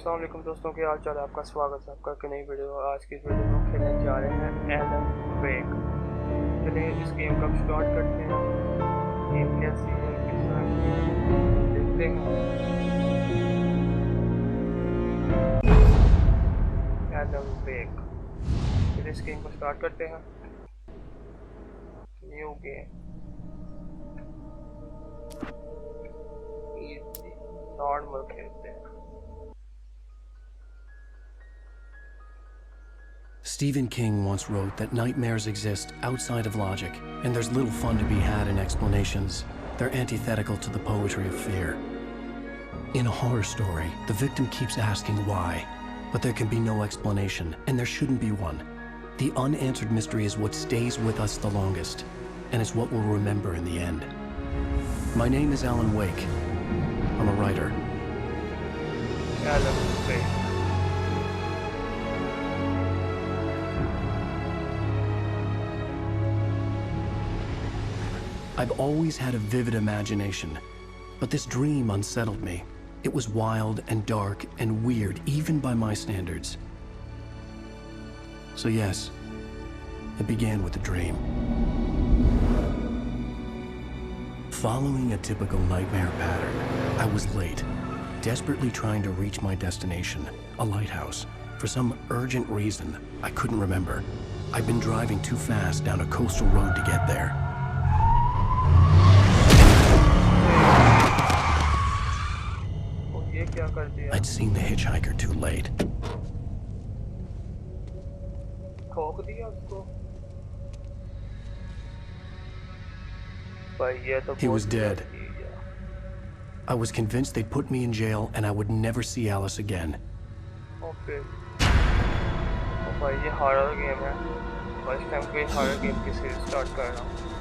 अस्सलाम वालेकुम दोस्तों, क्या हाल चाल है? आपका स्वागत है आपका एक नई वीडियो। आज की इस वीडियो में हम खेलने जा रहे हैं एलन वेक। चलिए इस गेम का स्टार्ट करते हैं। गेम कैसी है, किस तरह की है, देखते हैं। एलन वेक, चलिए इस गेम को स्टार्ट करते हैं। न्यू गेम, इजी, नॉर्मल खेलते हैं। Stephen King once wrote that nightmares exist outside of logic, and there's little fun to be had in explanations. They're antithetical to the poetry of fear. In a horror story, the victim keeps asking why, but there can be no explanation, and there shouldn't be one. The unanswered mystery is what stays with us the longest, and it's what we'll remember in the end. My name is Alan Wake. I'm a writer. Alan Wake, I've always had a vivid imagination, but this dream unsettled me. It was wild and dark and weird, even by my standards. So yes, it began with a dream. Following a typical nightmare pattern, I was late, desperately trying to reach my destination, a lighthouse. For some urgent reason, I couldn't remember. I'd been driving too fast down a coastal road to get there. ये क्या कर दिया? I'd seen the hitchhiker too late. ठोक दिया उसको। भाई ये तो He बहुत was dead. गलती है। I was convinced they'd put me in jail and I would never see Alice again. Okay, तो भाई ये हॉरर गेम है। फर्स्ट टाइम कोई हॉरर गेम की सीरीज स्टार्ट कर रहा हूँ।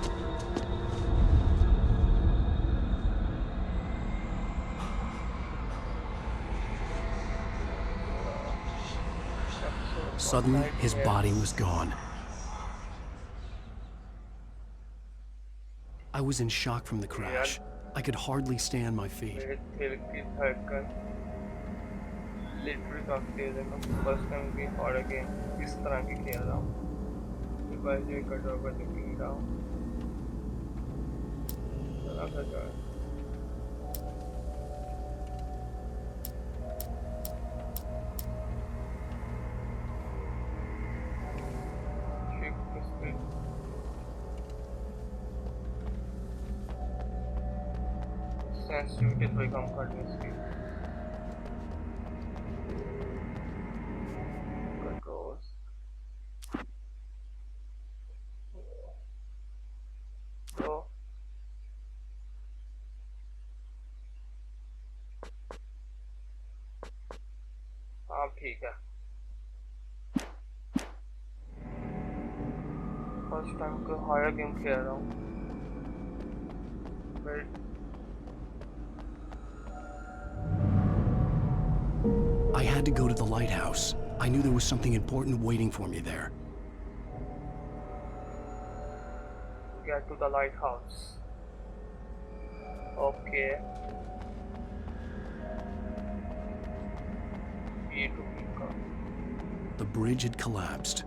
Suddenly, his body was gone. I was in shock from the crash. I could hardly stay on my feet. मेरे दिल की धड़कन लिटरली काफी तेज है। मैं फर्स्ट टाइम की हॉरर गेम इस तरह की खेल रहा हूँ। भाई जो कटो कर लुकिंग डाउन चला कर सेंसिटिविटी थोड़ी कम करनी इसकी। कंट्रोल्स तो हाँ ठीक है। फर्स्ट टाइम को हॉरर गेम खेल रहा हूँ। I had to go to the lighthouse. I knew there was something important waiting for me there. Get to the lighthouse. Okay. B to B का। The bridge had collapsed.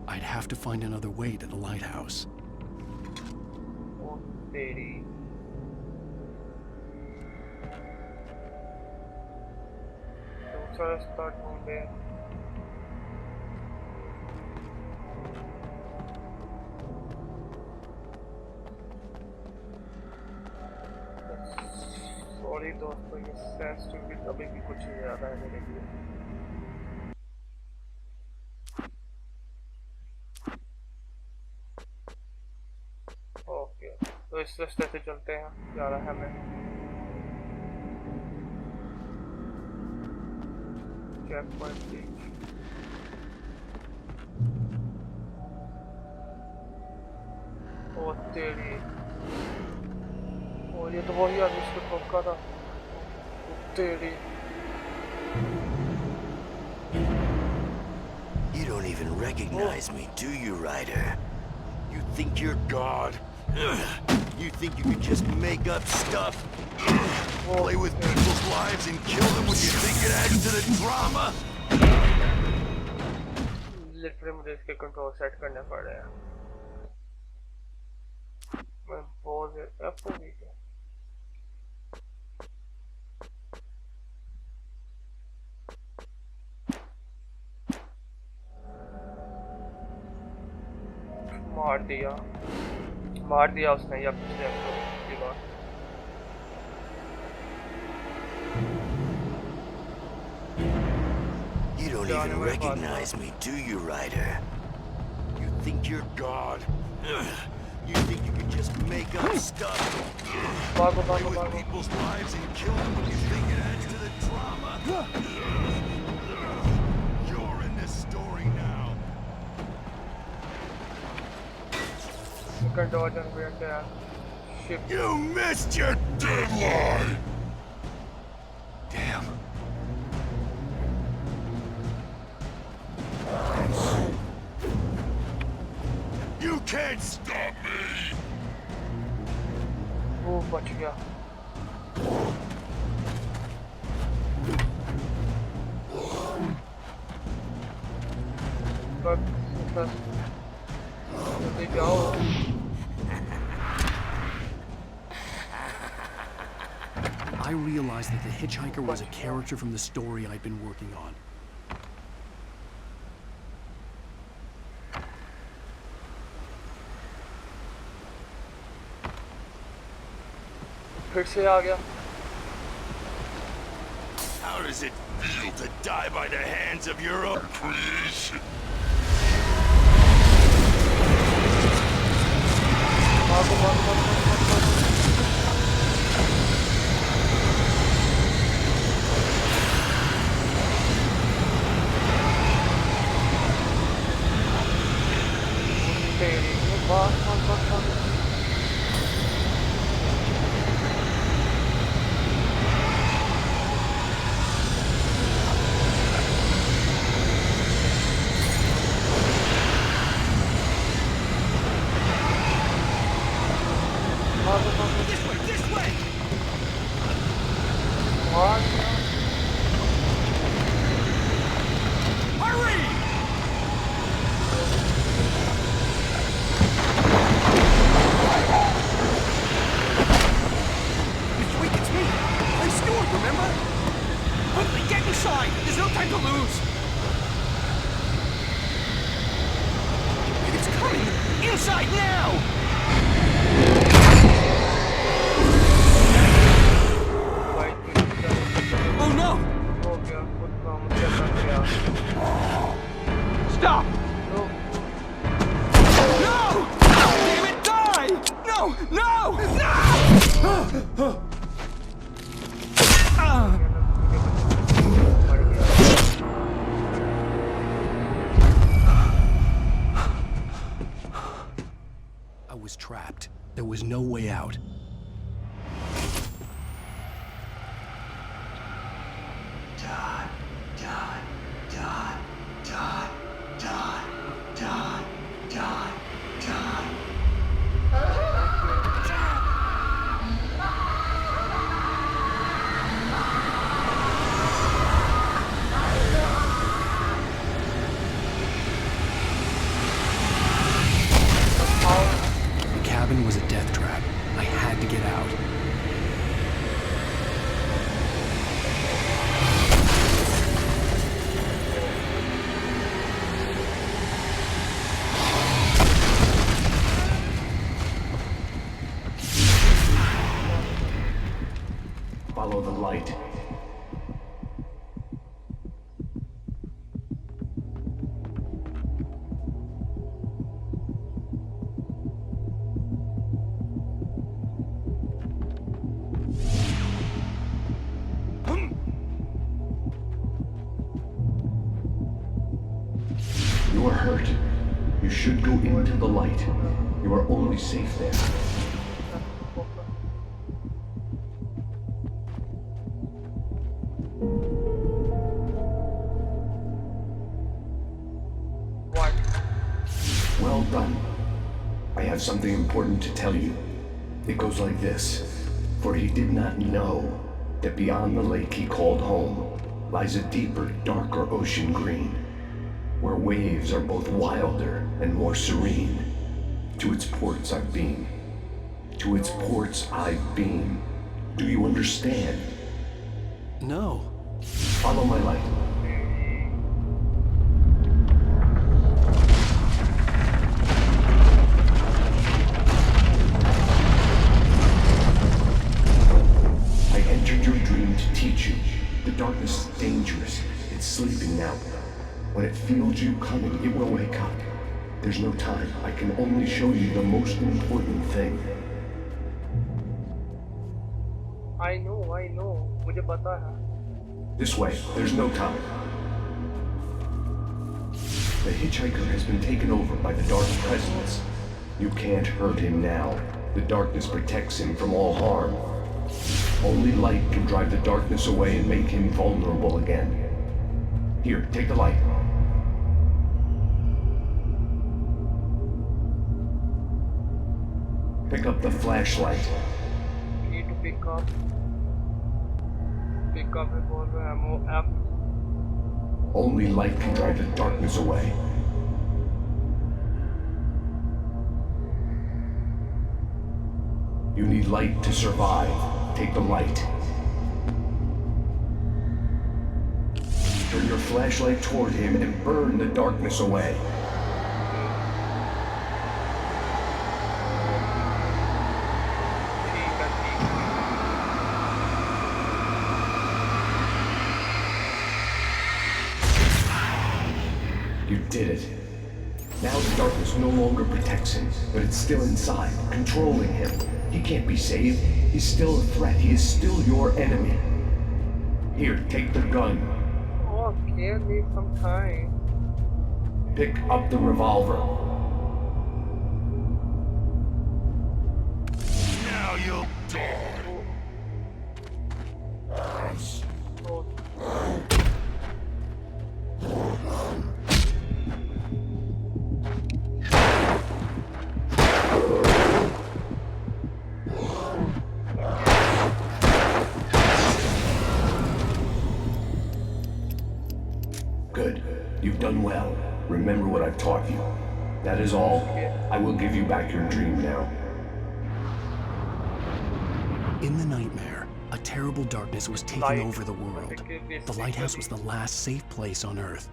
I'd have to find another way to the lighthouse. ओ तेरी। दूसरा रास्ता ढूंढे। Sorry दोस्तों, ये sensitivity अभी भी कुछ ज़्यादा है मेरे लिए। ओके, तो इस रास्ते से चलते हैं। जा रहा है हमें चेक पॉइंट पे। ओ तेरी, और ये तो वही आदमी इसको ठोका था। ओ तेरी। You don't even recognize me, do you, Ryder? You think you're God? Ugh. You think you could just make up stuff? Play with people's lives and kill them when you think it adds to the drama? Literally मुझे इसके control set करने पड़ रहे हैं। मैं बहुत आपको भी मार दिया उसने या पिछले की बात। You don't even recognize me, do you, Ryder? You think you're God? You think you can just make up stuff? Play with people's lives and kill them when you think it adds to the drama? You're in this story now. You missed your deadline! Damn. You can't stop me! वो बच गया। जल्दी जाओ। I realized that the hitchhiker was a character from the story I'd been working on. फिर से आ गया। How does it feel to die by the hands of your own creation? I was trapped. There was no way out. The cabin was a death trap. I had to get out. Follow the light. You are hurt. You should go into the light. You are only safe there. What? Well done. I have something important to tell you. It goes like this. For he did not know that beyond the lake he called home lies a deeper, darker ocean green, where waves are both wilder and more serene. To its ports I beam. To its ports I beam. Do you understand? No. Follow my light. I entered your dream to teach you. The darkness is dangerous. It's sleeping now. When it feels you coming, it will wake up. There's no time. I can only show you the most important thing. I know. मुझे पता है. This way. There's no time. The hitchhiker has been taken over by the dark presence. You can't hurt him now. The darkness protects him from all harm. Only light can drive the darkness away and make him vulnerable again. Here, take the light. Pick up the flashlight. Need to pick up revolver ammo. Only light can drive the darkness away. You need light to survive. Take the light. Turn your flashlight toward him and burn the darkness away. You did it. Now the darkness no longer protects him, but it's still inside, controlling him. He can't be saved. He's still a threat. He is still your enemy. Here, take the gun. Okay, need some time. Pick up the revolver. Now you'll die. Oh. Good. You've done well. Remember what I've taught you. That is all. I will give you back your dream now. In the nightmare, a terrible darkness was taking over the world. The lighthouse was the last safe place on Earth.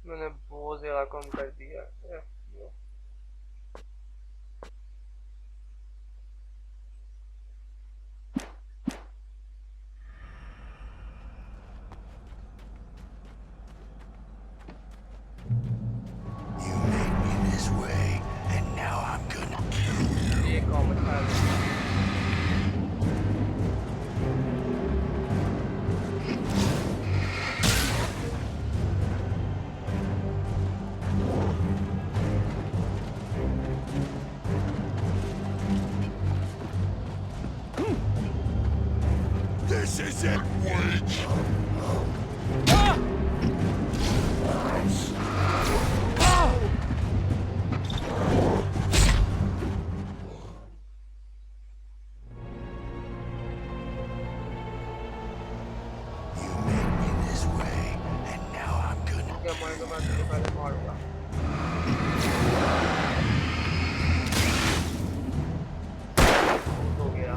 मैंने बहुत ज़्यादा कम कर दिया. You made me this way, and now I'm gonna kill you. ये common है. This isn't wage. You made me this way, and now I'm gonna. क्या मारेगा मैं तुझे पहले मारूंगा. हो गया.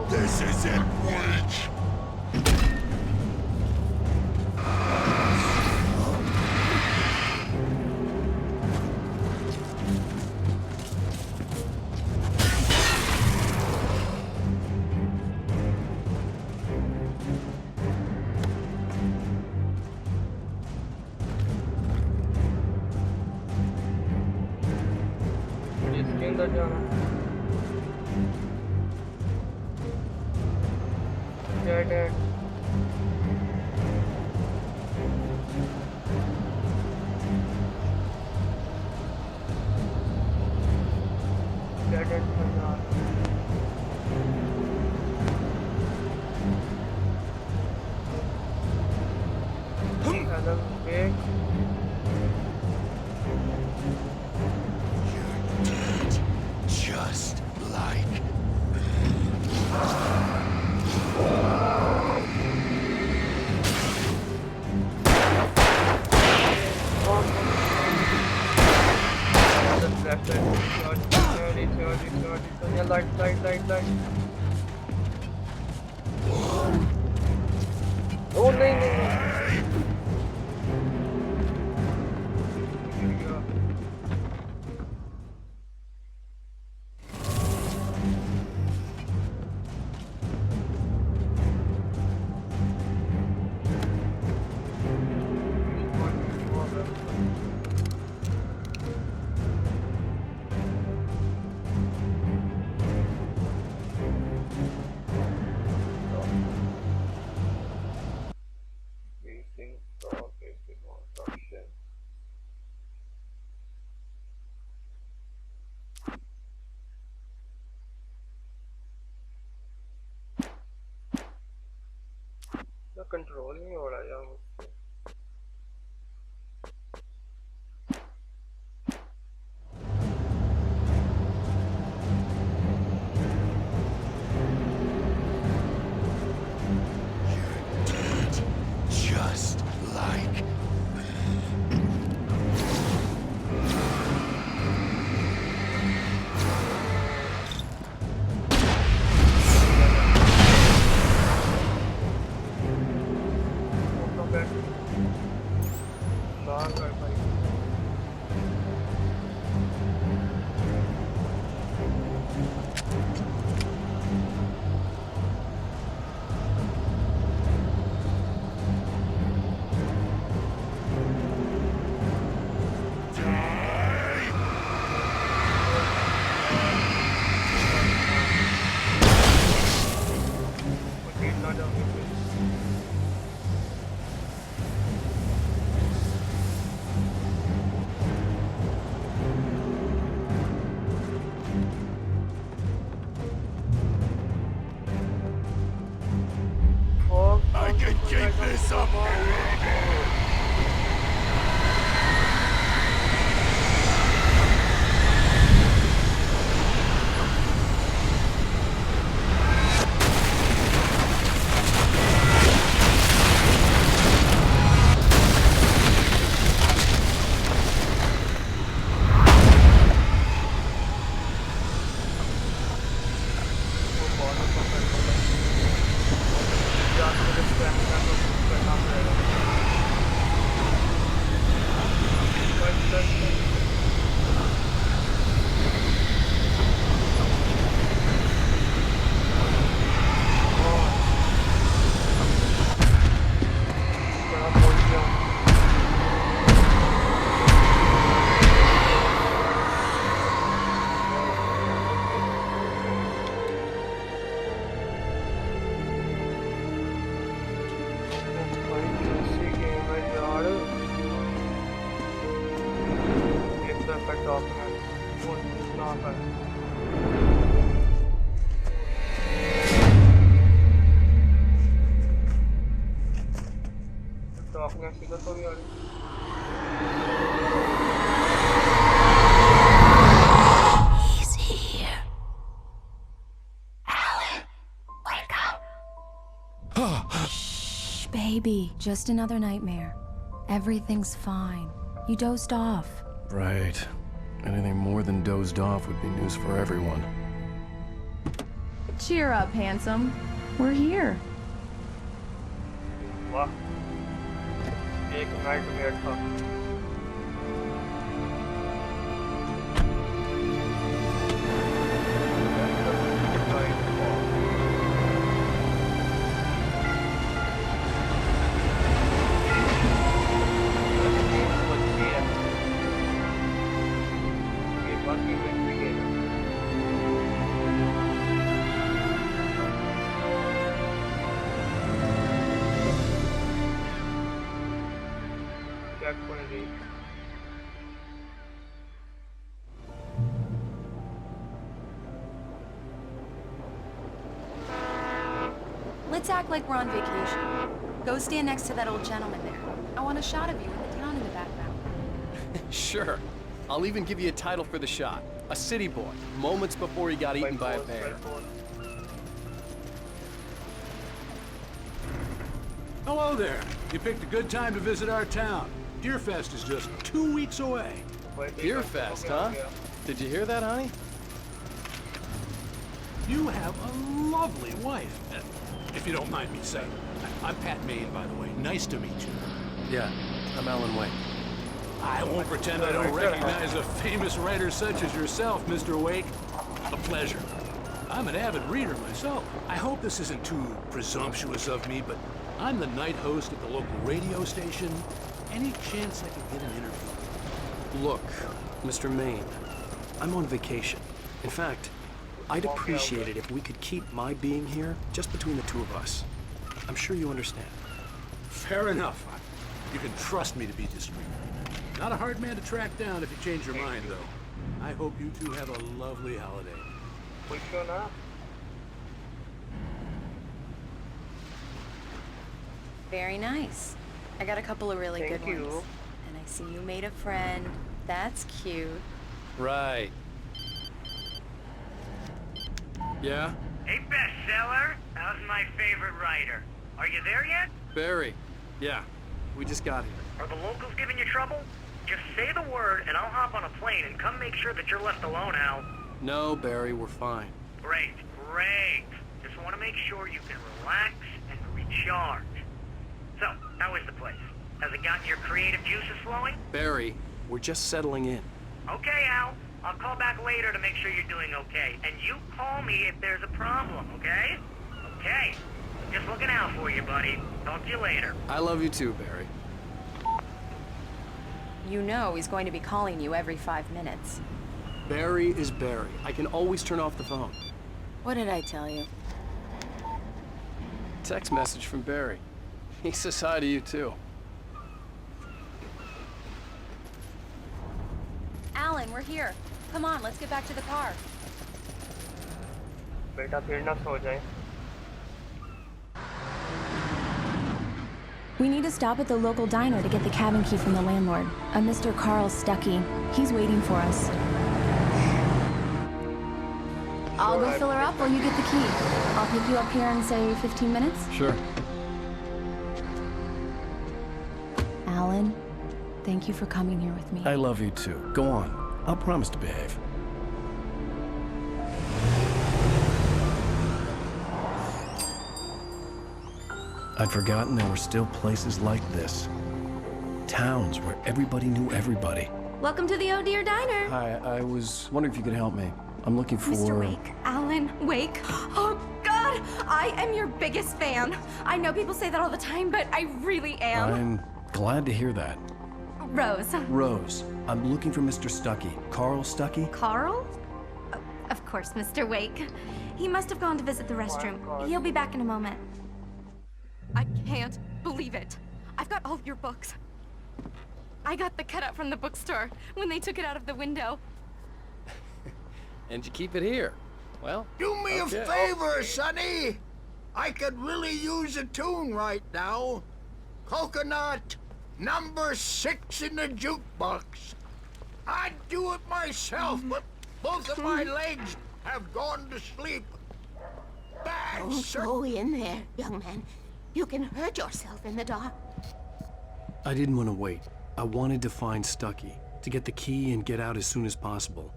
This isn't wage. इसके अंदर जाना. Dead end. Dead end था यार. Alan Wake. Just like Left side. Yeah, light. Oh, नहीं. कंट्रोल नहीं हो रहा यार मुझसे. just like I can keep this up. He's here. Alan, wake up. Shh, baby. Just another nightmare. Everything's fine. You dozed off. Right. Anything more than dozed off would be news for everyone. Cheer up, handsome. We're here. वाह, एक nightmare था. respectfully. Let's act like we're on vacation. Go stand next to that old gentleman there. I want a shot of you in the town in the background. Sure. I'll even give you a title for the shot. A city boy, moments before he got eaten by a bear. Hello there. You picked a good time to visit our town. Deerfest is just 2 weeks away. Beer Fest, huh? Did you hear that, honey? You have a lovely wife. If you don't mind me saying. I'm Pat Maine, by the way. Nice to meet you. Yeah, I'm Alan Wake. I won't pretend I don't recognize a famous writer such as yourself, Mr. Wake. A pleasure. I'm an avid reader myself. I hope this isn't too presumptuous of me, but I'm the night host at the local radio station. Any chance I could get an interview? Look, Mr. Maine, I'm on vacation. In fact, I'd appreciate it if we could keep my being here just between the two of us. I'm sure you understand. Fair enough. You can trust me to be discreet. Not a hard man to track down if you change your mind, though. I hope you two have a lovely holiday. Very nice. I got a couple of really good ones. And I see you made a friend. That's cute. Right. Yeah? Hey, bestseller. How's my favorite writer? Are you there yet? Barry. Yeah, we just got here. Are the locals giving you trouble? Just say the word and I'll hop on a plane and come make sure that you're left alone, Al. No, Barry, we're fine. Great, great. Just want to make sure you can relax and recharge. So, how is the place? Has it gotten your creative juices flowing? Barry, we're just settling in. Okay, Al. I'll call back later to make sure you're doing okay. And you call me if there's a problem, okay? Okay. Just looking out for you, buddy. Talk to you later. I love you too, Barry. You know he's going to be calling you every 5 minutes. Barry is Barry. I can always turn off the phone. What did I tell you? Text message from Barry. He says hi to you too. Alan, we're here. Come on, let's get back to the car. बेटा फिर ना सो जाए. We need to stop at the local diner to get the cabin key from the landlord, a Mr. Carl Stuckey. He's waiting for us. I'll go fill her up while you get the key. I'll pick you up here in, say, 15 minutes? Sure. Alan, thank you for coming here with me. I love you too. Go on. I'll promise to behave. I'd forgotten there were still places like this. Towns where everybody knew everybody. Welcome to the Oh Dear Diner. Hi, I was wondering if you could help me. I'm looking for... Mr. Wake. Alan Wake. Oh, God! I am your biggest fan. I know people say that all the time, but I really am. I'm glad to hear that. Rose. Rose, I'm looking for Mr. Stuckey. Carl Stuckey? Carl? Of course, Mr. Wake. He must have gone to visit the restroom. He'll be back in a moment. I can't believe it. I've got all of your books. I got the cutout from the bookstore when they took it out of the window. And you keep it here. Well, do me a favor, Sonny. I could really use a tune right now. Coconut, number 6 in the jukebox. I'd do it myself, but both of my legs have gone to sleep. Bad, Don't go in there, young man. You can hurt yourself in the dark. I didn't want to wait. I wanted to find Stuckey, to get the key and get out as soon as possible.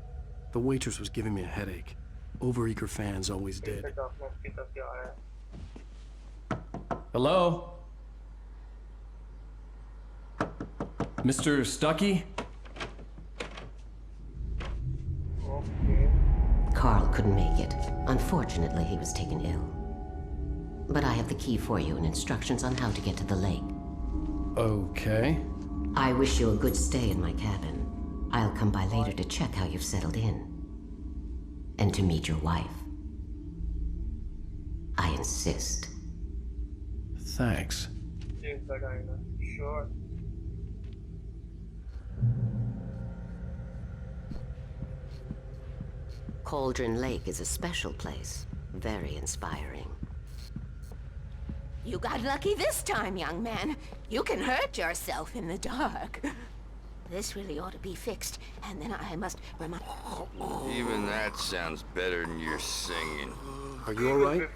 The waitress was giving me a headache. Overeager fans always did. Hello? Mr. Stuckey? Carl couldn't make it. Unfortunately, he was taken ill. But I have the key for you and instructions on how to get to the lake. Okay. I wish you a good stay in my cabin. I'll come by later to check how you've settled in. And to meet your wife. I insist. Thanks. Sure. Cauldron Lake is a special place. Very inspiring. You got lucky this time, young man. You can hurt yourself in the dark. This really ought to be fixed, and then I must remind... Even that sounds better than your singing. Are you alright?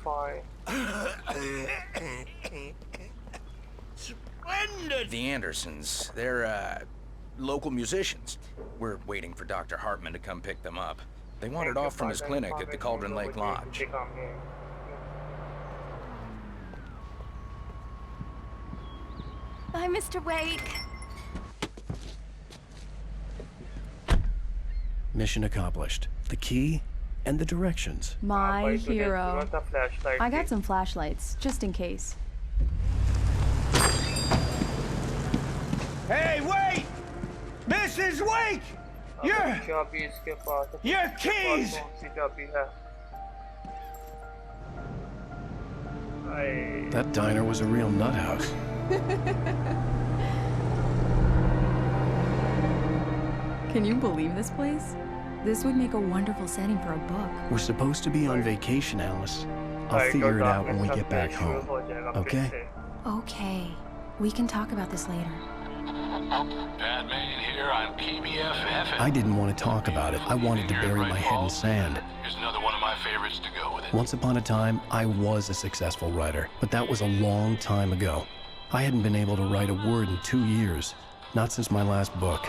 Splendid! The Andersons, they're, local musicians. We're waiting for Dr. Hartman to come pick them up. They wandered off from his clinic at the Cauldron Lake Lodge. Bye, Mr. Wake. Mission accomplished. The key and the directions. My hero. I got some flashlights, just in case. Hey, wait! Mrs. Wake! Your keys! That diner was a real nut house. Can you believe this place? This would make a wonderful setting for a book. We're supposed to be on vacation, Alice. I'll figure it out when we get back home. Okay? Okay. We can talk about this later. Batman here on PBFF. I didn't want to talk about it. I wanted to bury my head in sand. Here's another one of my favorites to go with it. Once upon a time, I was a successful writer, but that was a long time ago. I hadn't been able to write a word in 2 years, not since my last book.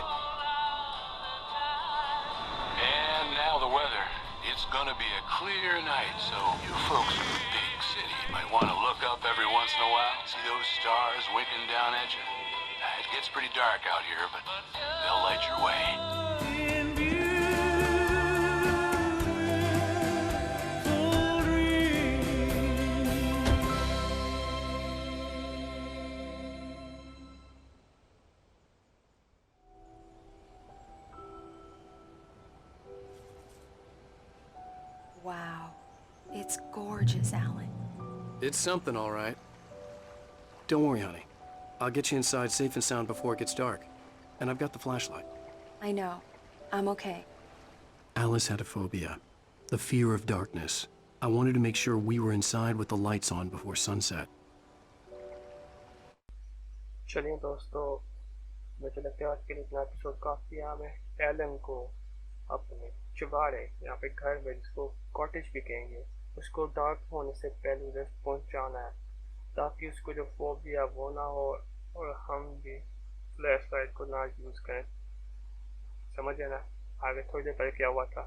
And now the weather. It's gonna be a clear night, so you folks in the big city might want to look up every once in a while, see those stars winking down at you. It gets pretty dark out here, but they'll light your way. Wow. It's gorgeous, Alan. It's something, all right. Don't worry, honey. I'll get you inside safe and sound before it gets dark. And I've got the flashlight. I know. I'm okay. Alice had a phobia. The fear of darkness. I wanted to make sure we were inside with the lights on before sunset. चलिए दोस्तों, मुझे लगता है आज के लिए इतना episode काफी है। हमें एलन को अपने चुबारे यहाँ पे घर में, जिसको कॉटेज भी कहेंगे, उसको डार्क होने से पहले उधर पहुँचाना है, ताकि उसको जो फोबिया वो ना हो और हम भी फ्लैश लाइट को ना यूज़ करें। समझे ना? आगे थोड़ी देर पहले क्या हुआ था।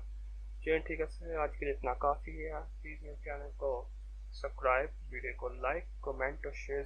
चलिए ठीक है, आज के लिए इतना काफ़ी है। प्लीज़ मेरे चैनल को सब्सक्राइब, वीडियो को लाइक, कमेंट और शेयर